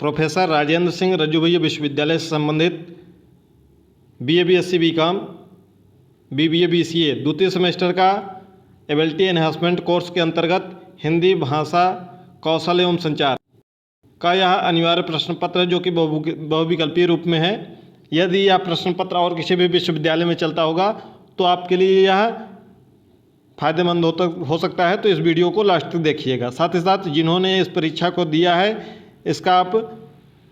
Professor Rajendra Singh रज्जूभैया विश्वविद्यालय से संबंधित BA BSc BCom BBA BCA द्वितीय सेमेस्टर का एबिलिटी एनहांसमेंट कोर्स के अंतर्गत हिंदी भाषा कौशल एवं संचार का यह अनिवार्य प्रश्न पत्र है, जो कि बहुविकल्पीय रूप में है। यदि यह प्रश्न पत्र और किसी भी विश्वविद्यालय में चलता होगा तो आपके लिए यह फ़ायदेमंद हो सकता है, तो इस वीडियो को लास्ट तक देखिएगा। साथ ही साथ जिन्होंने इस परीक्षा को दिया है इसका आप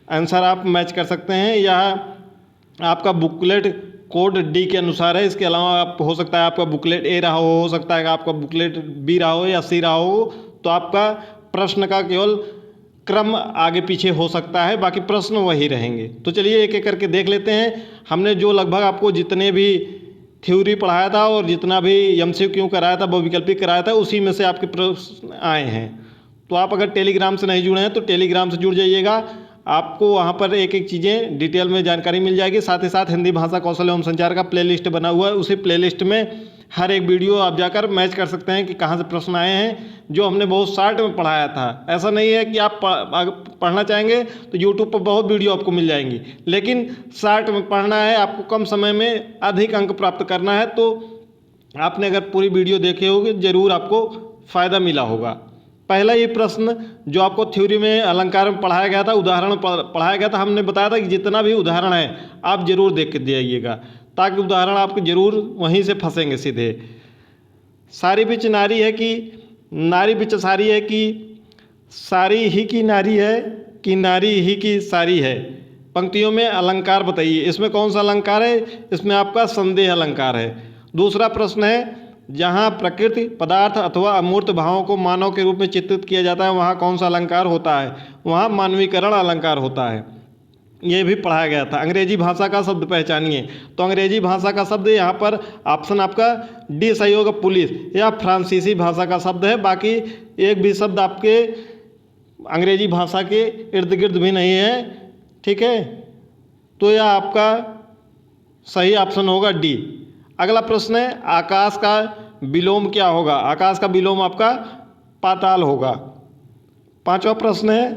आंसर आप मैच कर सकते हैं। यह आपका बुकलेट कोड D के अनुसार है। इसके अलावा आप हो सकता है आपका बुकलेट A रहा हो सकता है कि आपका बुकलेट B रहा हो या C रहा हो, तो आपका प्रश्न का केवल क्रम आगे पीछे हो सकता है, बाकी प्रश्न वही रहेंगे। तो चलिए एक एक करके देख लेते हैं। हमने जो लगभग आपको जितने भी थ्योरी पढ़ाया था और जितना भी MCQ कराया था, बहुविकल्पी कराया था, उसी में से आपके प्रश्न आए हैं। तो आप अगर टेलीग्राम से नहीं जुड़े हैं तो टेलीग्राम से जुड़ जाइएगा, आपको वहाँ पर एक एक चीज़ें डिटेल में जानकारी मिल जाएगी। साथ ही साथ हिंदी भाषा कौशल एवं संचार का प्लेलिस्ट बना हुआ है, उसी प्लेलिस्ट में हर एक वीडियो आप जाकर मैच कर सकते हैं कि कहाँ से प्रश्न आए हैं, जो हमने बहुत शॉर्ट में पढ़ाया था। ऐसा नहीं है कि आप पढ़ना चाहेंगे तो यूट्यूब पर बहुत वीडियो आपको मिल जाएंगी, लेकिन शॉर्ट में पढ़ना है, आपको कम समय में अधिक अंक प्राप्त करना है, तो आपने अगर पूरी वीडियो देखे होगे ज़रूर आपको फ़ायदा मिला होगा। पहला ये प्रश्न जो आपको थ्योरी में अलंकार में पढ़ाया गया था, उदाहरण पढ़ाया गया था, हमने बताया था कि जितना भी उदाहरण है आप ज़रूर देख के जाइएगा, ताकि उदाहरण आपके ज़रूर वहीं से फंसेंगे सीधे। सारी बिच नारी है कि नारी बिच सारी है कि सारी ही की नारी है कि नारी ही की सारी है। पंक्तियों में अलंकार बताइए, इसमें कौन सा अलंकार है? इसमें आपका संदेह अलंकार है। दूसरा प्रश्न है, जहाँ प्रकृति पदार्थ अथवा अमूर्त भावों को मानव के रूप में चित्रित किया जाता है वहाँ कौन सा अलंकार होता है? वहाँ मानवीकरण अलंकार होता है। ये भी पढ़ाया गया था। अंग्रेजी भाषा का शब्द पहचानिए, तो अंग्रेजी भाषा का शब्द यहाँ पर ऑप्शन आपका D सही होगा, पुलिस या फ्रांसीसी भाषा का शब्द है। बाकी एक भी शब्द आपके अंग्रेजी भाषा के इर्द गिर्द भी नहीं है, ठीक है, तो यह आपका सही ऑप्शन होगा D। अगला प्रश्न है, आकाश का विलोम क्या होगा? आकाश का विलोम आपका पाताल होगा। पांचवा प्रश्न है,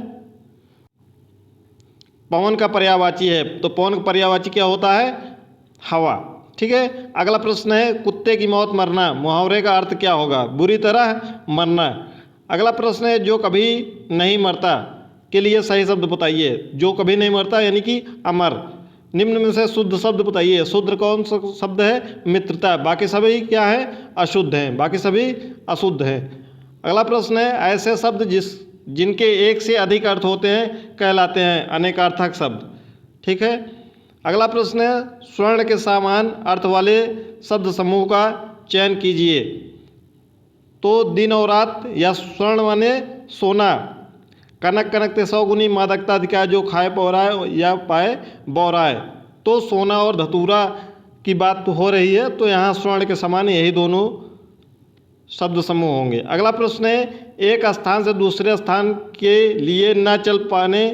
पवन का पर्यायवाची है, तो पवन का पर्यायवाची क्या होता है? हवा, ठीक है। अगला प्रश्न है, कुत्ते की मौत मरना, मुहावरे का अर्थ क्या होगा? बुरी तरह मरना। अगला प्रश्न है, जो कभी नहीं मरता के लिए सही शब्द बताइए। जो कभी नहीं मरता यानी कि अमर। निम्न में से शुद्ध शब्द बताइए। शुद्ध कौन सा शब्द है? मित्रता। बाकी सभी क्या है? अशुद्ध हैं, बाकी सभी अशुद्ध हैं। अगला प्रश्न है, ऐसे शब्द जिनके एक से अधिक अर्थ होते हैं कहलाते हैं अनेकार्थक शब्द, ठीक है। अगला प्रश्न है, स्वर्ण के समान अर्थ वाले शब्द समूह का चयन कीजिए। तो दिन और रात या स्वर्ण माने सोना। कनक कनकते 100 गुनी मादकता अधिकार, जो खाए पौराए या पाए बौराए। तो सोना और धतूरा की बात तो हो रही है, तो यहाँ स्वर्ण के समान यही दोनों शब्द समूह होंगे। अगला प्रश्न है, एक स्थान से दूसरे स्थान के लिए न चल पाने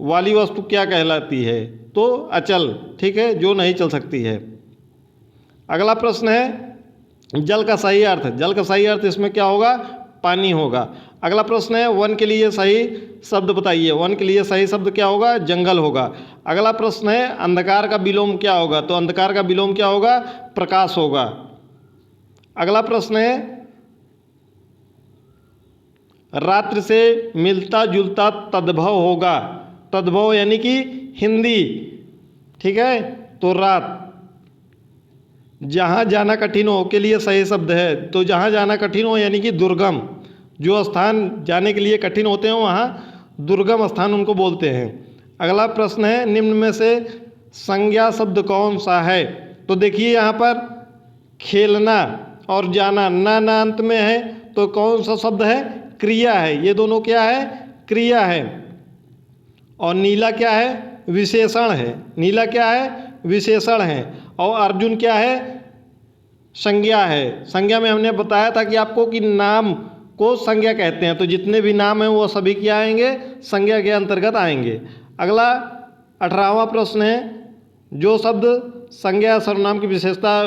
वाली वस्तु क्या कहलाती है? तो अचल, ठीक है, जो नहीं चल सकती है। अगला प्रश्न है, जल का सही अर्थ। जल का सही अर्थ इसमें क्या होगा? पानी होगा। अगला प्रश्न है, वन के लिए सही शब्द बताइए। वन के लिए सही शब्द क्या होगा? जंगल होगा। अगला प्रश्न है, अंधकार का विलोम क्या होगा? तो अंधकार का विलोम क्या होगा? प्रकाश होगा। अगला प्रश्न है, रात्रि से मिलता जुलता तद्भव होगा। तद्भव यानी कि हिंदी, ठीक है, तो रात। जहाँ जाना कठिन हो के लिए सही शब्द है, तो जहाँ जाना कठिन हो यानी कि दुर्गम। जो स्थान जाने के लिए कठिन होते हैं वहाँ दुर्गम स्थान उनको बोलते हैं। अगला प्रश्न है, निम्न में से संज्ञा शब्द कौन सा है? तो देखिए यहाँ पर खेलना और जाना ना अंत में है, तो कौन सा शब्द है? क्रिया है। ये दोनों क्या है? क्रिया है। और नीला क्या है? विशेषण है। नीला क्या है? विशेषण है। और अर्जुन क्या है? संज्ञा है। संज्ञा में हमने बताया था कि आपको कि नाम को संज्ञा कहते हैं, तो जितने भी नाम हैं वो सभी क्या आएंगे? संज्ञा के अंतर्गत आएंगे। अगला 18वां प्रश्न है, जो शब्द संज्ञा सर्वनाम की विशेषता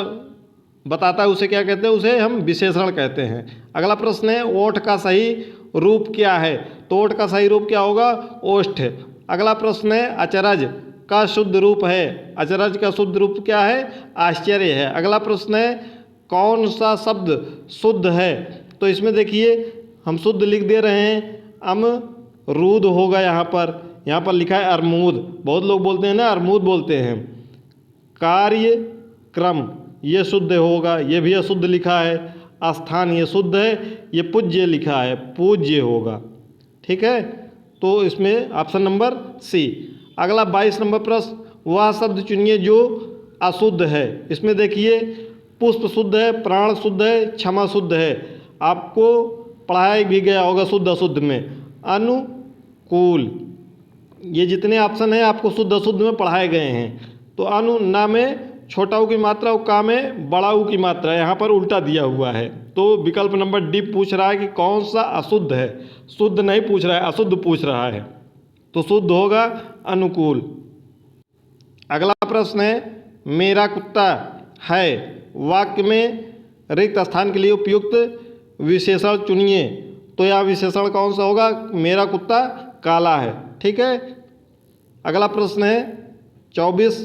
बताता है उसे क्या कहते हैं? उसे हम विशेषण कहते हैं। अगला प्रश्न है, ओठ का सही रूप क्या है? तो ओठ का सही रूप क्या होगा? ओष्ठ। अगला प्रश्न है अचरज का शुद्ध रूप है। अचरज का शुद्ध रूप क्या है? आश्चर्य है। अगला प्रश्न है कौन सा शब्द शुद्ध है? तो इसमें देखिए हम शुद्ध लिख दे रहे हैं, अमरूद होगा। यहाँ पर लिखा है अरमूद। बहुत लोग बोलते हैं ना अरमूद बोलते हैं। कार्यक्रम ये शुद्ध होगा, ये भी अशुद्ध लिखा है। स्थान ये शुद्ध है, ये पूज्य लिखा है, पूज्य होगा। ठीक है, तो इसमें ऑप्शन नंबर सी। अगला 22 नंबर प्रश्न, वह शब्द चुनिए जो अशुद्ध है। इसमें देखिए पुष्प शुद्ध है, प्राण शुद्ध है, क्षमा शुद्ध है। आपको पढ़ाया भी गया होगा शुद्ध अशुद्ध में। अनुकूल, ये जितने ऑप्शन हैं आपको शुद्ध अशुद्ध में पढ़ाए गए हैं। तो अनु ना में छोटा ऊ की मात्रा और का में बड़ा ऊ की मात्रा यहाँ पर उल्टा दिया हुआ है। तो विकल्प नंबर डी पूछ रहा है कि कौन सा अशुद्ध है। शुद्ध नहीं पूछ रहा है, अशुद्ध पूछ रहा है। तो शुद्ध होगा अनुकूल। अगला प्रश्न है मेरा कुत्ता है। वाक्य में रिक्त स्थान के लिए उपयुक्त विशेषण चुनिए। तो यह विशेषण कौन सा होगा? मेरा कुत्ता काला है। ठीक है। अगला प्रश्न है 24,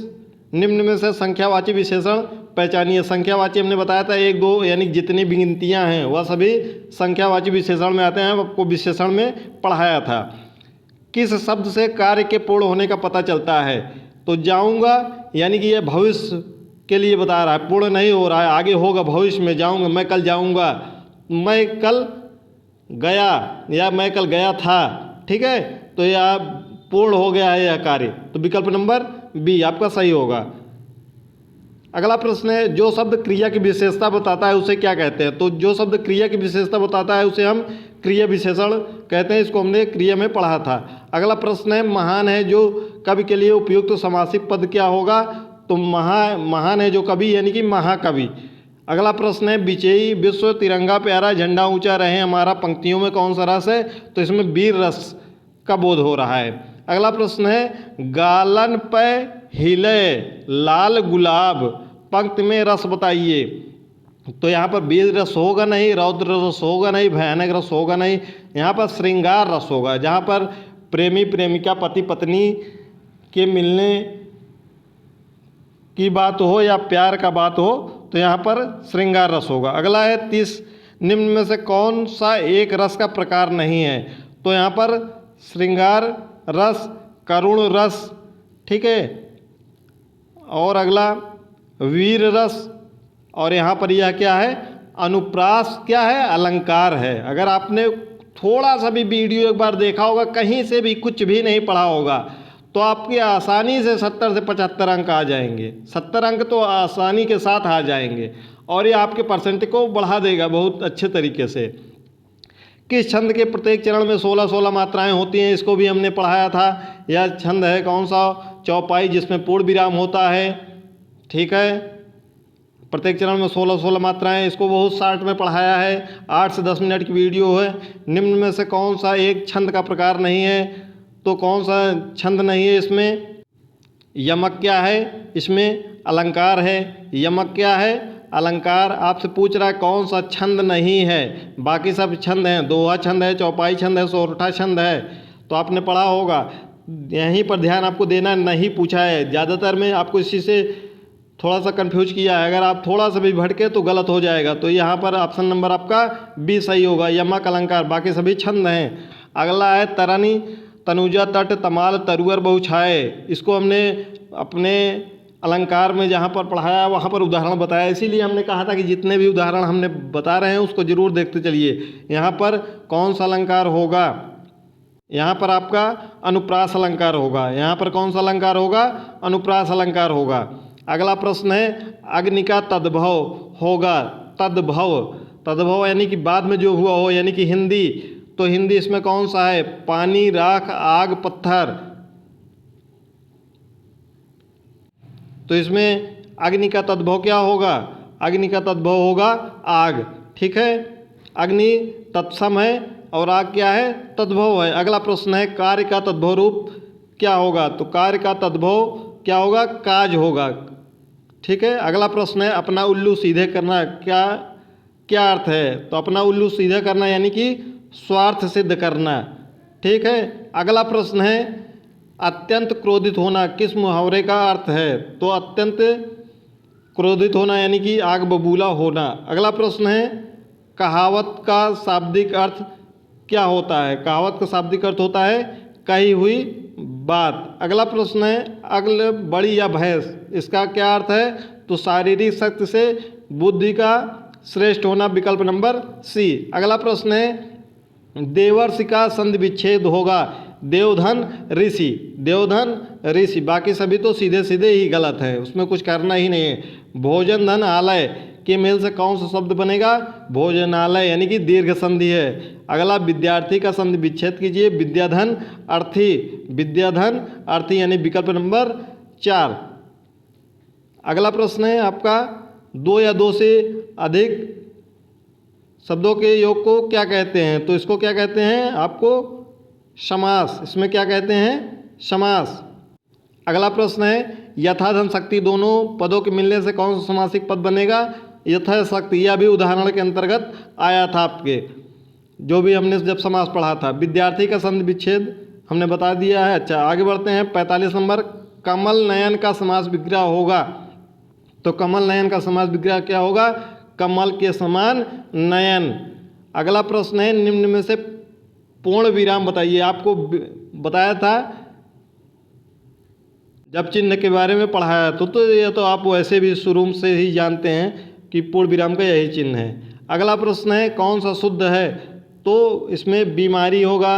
निम्न में से संख्यावाची विशेषण पहचानिए। संख्यावाची हमने बताया था 1 2 यानी जितनी भी गिनतियाँ हैं वह सभी संख्यावाची विशेषण में आते हैं। आपको विशेषण में पढ़ाया था। किस शब्द से कार्य के पूर्ण होने का पता चलता है? तो जाऊंगा यानी कि यह भविष्य के लिए बता रहा है, पूर्ण नहीं हो रहा है, आगे होगा, भविष्य में जाऊंगा। मैं कल जाऊंगा, मैं कल गया या मैं कल गया था। ठीक है, तो यह पूर्ण हो गया है यह कार्य। तो विकल्प नंबर बी आपका सही होगा। अगला प्रश्न है जो शब्द क्रिया की विशेषता बताता है उसे क्या कहते हैं? तो जो शब्द क्रिया की विशेषता बताता है उसे हम क्रिया विशेषण कहते हैं। इसको हमने क्रिया में पढ़ा था। अगला प्रश्न है महान है जो कवि के लिए उपयुक्त समासिक पद क्या होगा? तो महान है जो कवि यानी कि महाकवि। अगला प्रश्न है विजयी विश्व तिरंगा प्यारा झंडा ऊंचा रहे हमारा, पंक्तियों में कौन सा रस है? तो इसमें वीर रस का बोध हो रहा है। अगला प्रश्न है गालन पे हिले लाल गुलाब, पंक्ति में रस बताइए। तो यहाँ पर वीर रस होगा नहीं, रौद्र रस होगा नहीं, भयानक रस होगा नहीं। यहाँ पर श्रृंगार रस होगा। जहाँ पर प्रेमी प्रेमिका पति पत्नी के मिलने की बात हो या प्यार का बात हो तो यहाँ पर श्रृंगार रस होगा। अगला है 30, निम्न में से कौन सा एक रस का प्रकार नहीं है? तो यहाँ पर श्रृंगार रस, करुण रस। ठीक है, और अगला वीर रस, और यहाँ पर यह क्या है? अनुप्रास क्या है? अलंकार है। अगर आपने थोड़ा सा भी वीडियो एक बार देखा होगा, कहीं से भी कुछ भी नहीं पढ़ा होगा, तो आपके आसानी से 70 से 75 अंक आ जाएंगे। 70 अंक तो आसानी के साथ आ जाएंगे और ये आपके परसेंटेज को बढ़ा देगा बहुत अच्छे तरीके से। किस छंद के प्रत्येक चरण में 16-16 मात्राएं होती हैं? इसको भी हमने पढ़ाया था। यह छंद है कौन सा? चौपाई, जिसमें पूर्ण विराम होता है। ठीक है, प्रत्येक चरण में 16-16 मात्राएं। इसको बहुत शॉर्ट में पढ़ाया है, 8 से 10 मिनट की वीडियो है। निम्न में से कौन सा एक छंद का प्रकार नहीं है? तो कौन सा छंद नहीं है इसमें? यमक क्या है? इसमें अलंकार है। यमक क्या है? अलंकार। आपसे पूछ रहा है कौन सा छंद नहीं है? बाकी सब छंद हैं, दोहा छंद है, चौपाई छंद है, सोरठा छंद है। तो आपने पढ़ा होगा। यहीं पर ध्यान आपको देना, नहीं पूछा है। ज़्यादातर में आपको इसी से थोड़ा सा कंफ्यूज किया है। अगर आप थोड़ा सा भी भटके तो गलत हो जाएगा। तो यहाँ पर ऑप्शन नंबर आपका बी सही होगा, यमक अलंकार। बाकी सभी छंद हैं। अगला है तरनी, तनुजा, तट, तमाल, तरुअर, बहुछाए। इसको हमने अपने अलंकार में जहाँ पर पढ़ाया वहाँ पर उदाहरण बताया। इसीलिए हमने कहा था कि जितने भी उदाहरण हमने बता रहे हैं उसको जरूर देखते चलिए। यहाँ पर कौन सा अलंकार होगा? यहाँ पर आपका अनुप्रास अलंकार होगा। यहाँ पर कौन सा अलंकार होगा? अनुप्रास अलंकार होगा। अगला प्रश्न है अग्नि का तद्भव होगा। तद्भव, तद्भव यानी कि बाद में जो हुआ हो, यानी कि हिंदी। तो हिंदी इसमें कौन सा है? पानी, राख, आग, पत्थर। तो इसमें अग्नि का तद्भव क्या होगा? अग्नि का तद्भव होगा आग। ठीक है, अग्नि तत्सम है और आग क्या है? तद्भव है। अगला प्रश्न है कार्य का तद्भव रूप क्या होगा? तो कार्य का तद्भव क्या होगा? काज होगा। ठीक है, अगला प्रश्न है अपना उल्लू सीधे करना क्या अर्थ है? तो अपना उल्लू सीधे करना यानी कि स्वार्थ सिद्ध करना। ठीक है, अगला प्रश्न है अत्यंत क्रोधित होना किस मुहावरे का अर्थ है? तो अत्यंत क्रोधित होना यानी कि आग बबूला होना। अगला प्रश्न है कहावत का शाब्दिक अर्थ क्या होता है? कहावत का शाब्दिक अर्थ होता है कही हुई बात। अगला प्रश्न है अग्ल बड़ी या भैंस, इसका क्या अर्थ है? तो शारीरिक शक्ति से बुद्धि का श्रेष्ठ होना, विकल्प नंबर सी। अगला प्रश्न है देवर्षि का संधि विच्छेद होगा, देवधन ऋषि, देवधन ऋषि, बाकी सभी तो सीधे सीधे ही गलत है, उसमें कुछ करना ही नहीं है। भोजन धन आलय के मेल से कौन सा शब्द बनेगा? भोजनालय यानी कि दीर्घ संधि है। अगला विद्यार्थी का संधि विच्छेद कीजिए, विद्याधन अर्थी, विद्याधन अर्थी यानी विकल्प नंबर 4। अगला प्रश्न है आपका दो या दो से अधिक शब्दों के योग को क्या कहते हैं? तो इसको क्या कहते हैं आपको? समास। इसमें क्या कहते हैं? समास। अगला प्रश्न है यथा धन शक्ति दोनों पदों के मिलने से कौन सा समासिक पद बनेगा? यथा शक्ति, यह भी उदाहरण के अंतर्गत आया था आपके, जो भी हमने जब समास पढ़ा था। विद्यार्थी का संधि विच्छेद हमने बता दिया है। अच्छा, आगे बढ़ते हैं 45 नंबर। कमल नयन का समास विग्रह होगा, तो कमल नयन का समास विग्रह क्या होगा? कमल के समान नयन। अगला प्रश्न है निम्न में से पूर्ण विराम बताइए। आपको बताया था जब चिन्ह के बारे में पढ़ाया तो ये तो आप वैसे भी शुरू से ही जानते हैं कि पूर्ण विराम का यही चिन्ह है। अगला प्रश्न है कौन सा शुद्ध है? तो इसमें बीमारी होगा,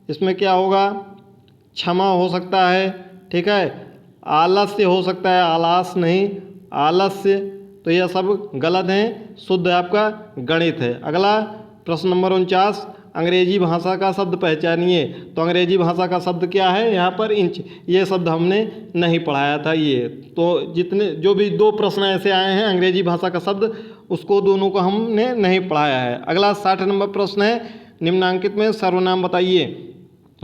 इसमें क्या होगा? क्षमा हो सकता है, ठीक है। आलस्य हो सकता है, आलस नहीं, आलस्य, तो यह सब गलत हैं। शुद्ध आपका गणित है। अगला प्रश्न नंबर 49, अंग्रेजी भाषा का शब्द पहचानिए। तो अंग्रेजी भाषा का शब्द क्या है? यहाँ पर इंच, ये शब्द हमने नहीं पढ़ाया था। ये तो जितने जो भी 2 प्रश्न ऐसे आए हैं अंग्रेजी भाषा का शब्द, उसको दोनों को हमने नहीं पढ़ाया है। अगला 60 नंबर प्रश्न है निम्नांकित में सर्वनाम बताइए।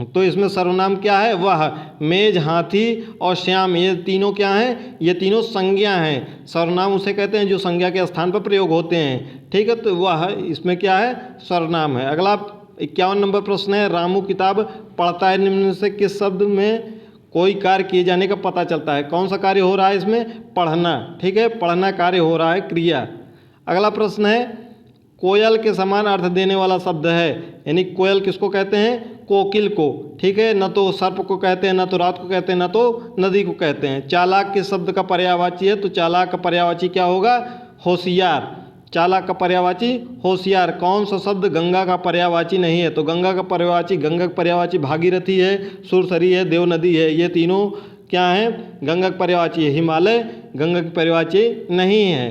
तो इसमें सर्वनाम क्या है? वह, मेज, हाथी और श्याम, ये तीनों क्या हैं? ये तीनों संज्ञा हैं। सर्वनाम उसे कहते हैं जो संज्ञा के स्थान पर प्रयोग होते हैं, ठीक है। तो वह इसमें क्या है? सर्वनाम है। अगला 51 नंबर प्रश्न है रामू किताब पढ़ता है, निम्न से किस शब्द में कोई कार्य किए जाने का पता चलता है? कौन सा कार्य हो रहा है इसमें? पढ़ना, ठीक है, पढ़ना कार्य हो रहा है, क्रिया। अगला प्रश्न है कोयल के समान अर्थ देने वाला शब्द है, यानी कोयल किसको कहते हैं? कोकिल को, ठीक है। न तो सर्प को कहते हैं, न तो रात को कहते हैं, न तो नदी को कहते हैं। चालाक किस शब्द का पर्यायवाची है? तो चालाक का पर्यायवाची क्या होगा? होशियार। चालाक का पर्यायवाची होशियार। कौन सा शब्द गंगा का पर्यायवाची नहीं है? तो गंगा का पर्यायवाची भागीरथी है, सुरसरी है, देव नदी है, ये तीनों क्या हैं? गंगा का पर्यायवाची है। हिमालय गंगा की पर्यायवाची नहीं है,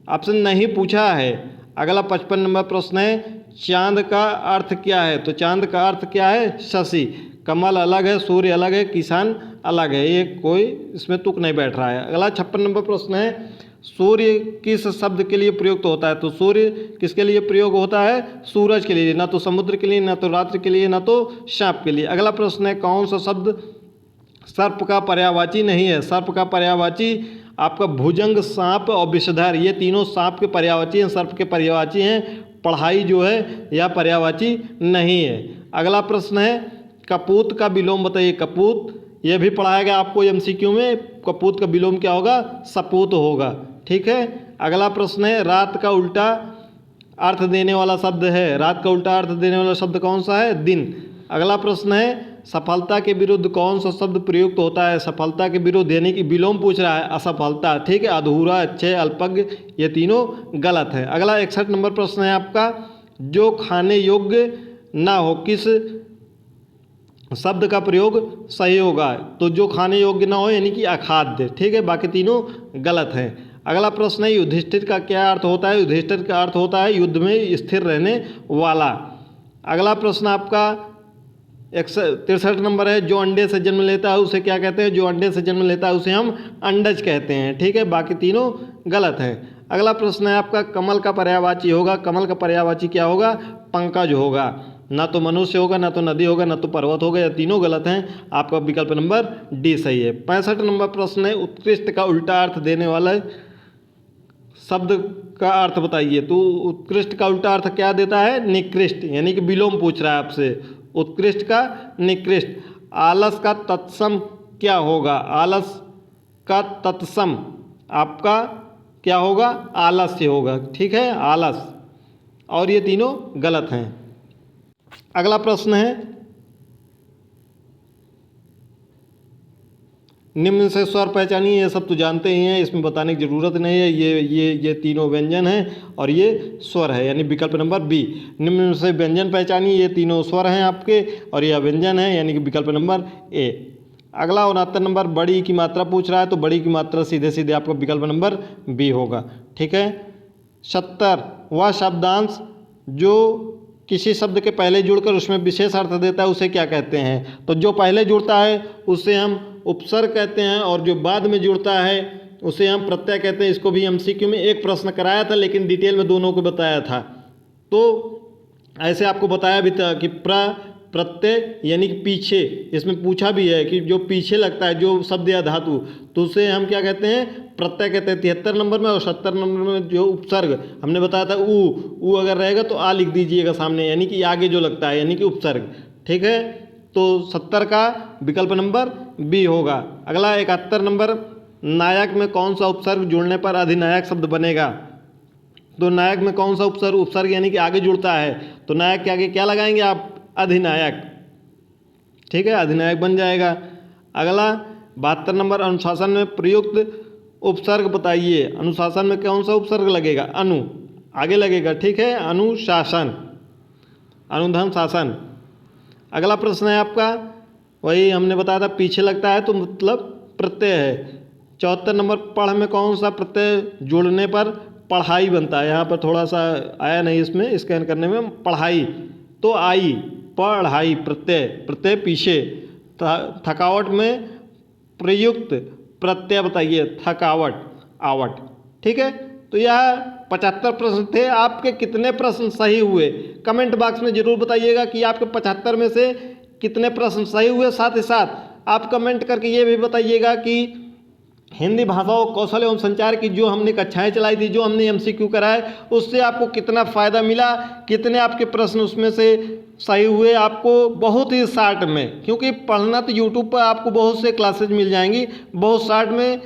ऑप्शन नहीं पूछा है। अगला 55 नंबर प्रश्न है चांद का अर्थ क्या है? तो चांद का अर्थ क्या है? शशि। कमल अलग है, सूर्य अलग है, किसान अलग है, ये कोई इसमें तुक नहीं बैठ रहा है। अगला 56 नंबर प्रश्न है सूर्य किस शब्द के लिए प्रयुक्त होता है? तो सूर्य किसके लिए प्रयोग होता है? सूरज के लिए, ना तो समुद्र के लिए, ना तो रात्रि के लिए, ना तो सांप के लिए। अगला प्रश्न है कौन सा शब्द सर्प का पर्यायवाची नहीं है? सर्प का पर्यायवाची आपका भुजंग, सांप और विषधर, ये तीनों सांप के पर्यायवाची हैं, सर्प के पर्यायवाची हैं। पढ़ाई जो है यह पर्यायवाची नहीं है। अगला प्रश्न है कपूत का विलोम बताइए। कपूत, यह भी पढ़ाया गया आपको एमसीक्यू में। कपूत का विलोम क्या होगा? सपूत होगा, ठीक है। अगला प्रश्न है रात का उल्टा अर्थ देने वाला शब्द है। रात का उल्टा अर्थ देने वाला शब्द कौन सा है? दिन। अगला प्रश्न है सफलता के विरुद्ध कौन सा शब्द प्रयुक्त होता है? सफलता के विरुद्ध यानी कि विलोम पूछ रहा है, असफलता, ठीक है। अधूरा, अच्छे, अल्पज्ञ, ये तीनों गलत है। अगला 61 नंबर प्रश्न है आपका जो खाने योग्य ना हो किस शब्द का प्रयोग सही होगा? तो जो खाने योग्य ना हो यानी कि अखाद्य, ठीक है, बाकी तीनों गलत हैं। अगला प्रश्न है युधिष्ठिर का क्या अर्थ होता है? युधिष्ठिर का अर्थ होता है युद्ध में स्थिर रहने वाला। अगला प्रश्न आपका 63 नंबर है जो अंडे से जन्म लेता है उसे क्या कहते हैं? जो अंडे से जन्म लेता है उसे हम अंडज कहते हैं, ठीक है, बाकी तीनों गलत हैं। अगला प्रश्न है आपका कमल का पर्यायवाची होगा। कमल का पर्यायवाची क्या होगा? पंकज होगा। ना तो मनुष्य होगा, ना तो नदी होगा, ना तो पर्वत होगा, ये तीनों गलत हैं। आपका विकल्प नंबर डी सही है। 65 नंबर प्रश्न है उत्कृष्ट का उल्टा अर्थ देने वाला शब्द का अर्थ बताइए। तो उत्कृष्ट का उल्टा अर्थ क्या देता है? निकृष्ट, यानी कि विलोम पूछ रहा है आपसे। उत्कृष्ट का निकृष्ट। आलस का तत्सम क्या होगा? आलस का तत्सम आपका क्या होगा? आलस्य होगा। ठीक है, आलस। और ये तीनों गलत हैं। अगला प्रश्न है, निम्न से स्वर पहचानिए। ये सब तो जानते ही हैं, इसमें बताने की ज़रूरत नहीं है। ये तीनों व्यंजन हैं और ये स्वर है, यानी विकल्प नंबर बी। निम्न से व्यंजन पहचानिए, ये तीनों स्वर हैं आपके और यह व्यंजन है, यानी कि विकल्प नंबर ए। अगला 69 नंबर, बड़ी की मात्रा पूछ रहा है, तो बड़ी की मात्रा सीधे सीधे आपका विकल्प नंबर बी होगा। ठीक है। 70, वह शब्दांश जो किसी शब्द के पहले जुड़कर उसमें विशेष अर्थ देता है उसे क्या कहते हैं? तो जो पहले जुड़ता है उसे हम उपसर्ग कहते हैं और जो बाद में जुड़ता है उसे हम प्रत्यय कहते हैं। इसको भी एमसीक्यू में एक प्रश्न कराया था, लेकिन डिटेल में दोनों को बताया था। तो ऐसे आपको बताया भी था कि प्रत्यय यानी कि पीछे, इसमें पूछा भी है कि जो पीछे लगता है जो शब्द या धातु, तो उसे हम क्या कहते हैं? प्रत्यय कहते हैं। 73 नंबर में और 70 नंबर में जो उपसर्ग हमने बताया था, ऊ अगर रहेगा तो आ लिख दीजिएगा सामने, यानी कि आगे जो लगता है, यानी कि उपसर्ग। ठीक है, तो 70 का विकल्प नंबर बी होगा। अगला 71 नंबर, नायक में कौन सा उपसर्ग जुड़ने पर अधिनायक शब्द बनेगा? तो नायक में कौन सा उपसर्ग यानी कि आगे जुड़ता है, तो नायक के आगे क्या लगाएंगे आप? अधिनायक। ठीक है, अधिनायक बन जाएगा। अगला 72 नंबर, अनुशासन में प्रयुक्त उपसर्ग बताइए। अनुशासन में कौन सा उपसर्ग लगेगा? अनु आगे लगेगा। ठीक है, अनुशासन, अनुधन शासन। अगला प्रश्न है आपका, वही हमने बताया था पीछे लगता है तो मतलब प्रत्यय है। 74 नंबर, पढ़ में कौन सा प्रत्यय जुड़ने पर पढ़ाई बनता है? यहाँ पर थोड़ा सा आया नहीं इसमें स्कैन करने में, पढ़ाई तो आई, पढ़ाई प्रत्यय पीछे। थकावट में प्रयुक्त प्रत्यय बताइए। थकावट, आवट। ठीक है, तो यह 75 प्रश्न थे। आपके कितने प्रश्न सही हुए कमेंट बॉक्स में जरूर बताइएगा कि आपके 75 में से कितने प्रश्न सही हुए। साथ ही साथ आप कमेंट करके ये भी बताइएगा कि हिंदी भाषा और कौशल एवं संचार की जो हमने कक्षाएं चलाई थी, जो हमने एमसीक्यू कराए, उससे आपको कितना फ़ायदा मिला, कितने आपके प्रश्न उसमें से सही हुए। आपको बहुत ही शॉर्ट में, क्योंकि पढ़ना तो यूट्यूब पर आपको बहुत से क्लासेज मिल जाएंगी, बहुत शॉर्ट में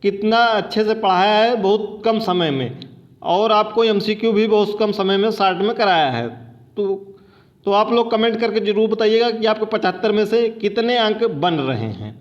कितना अच्छे से पढ़ाया है, बहुत कम समय में, और आपको एमसीक्यू भी बहुत कम समय में शॉर्ट में कराया है। तो आप लोग कमेंट करके ज़रूर बताइएगा कि आपके 75 में से कितने अंक बन रहे हैं।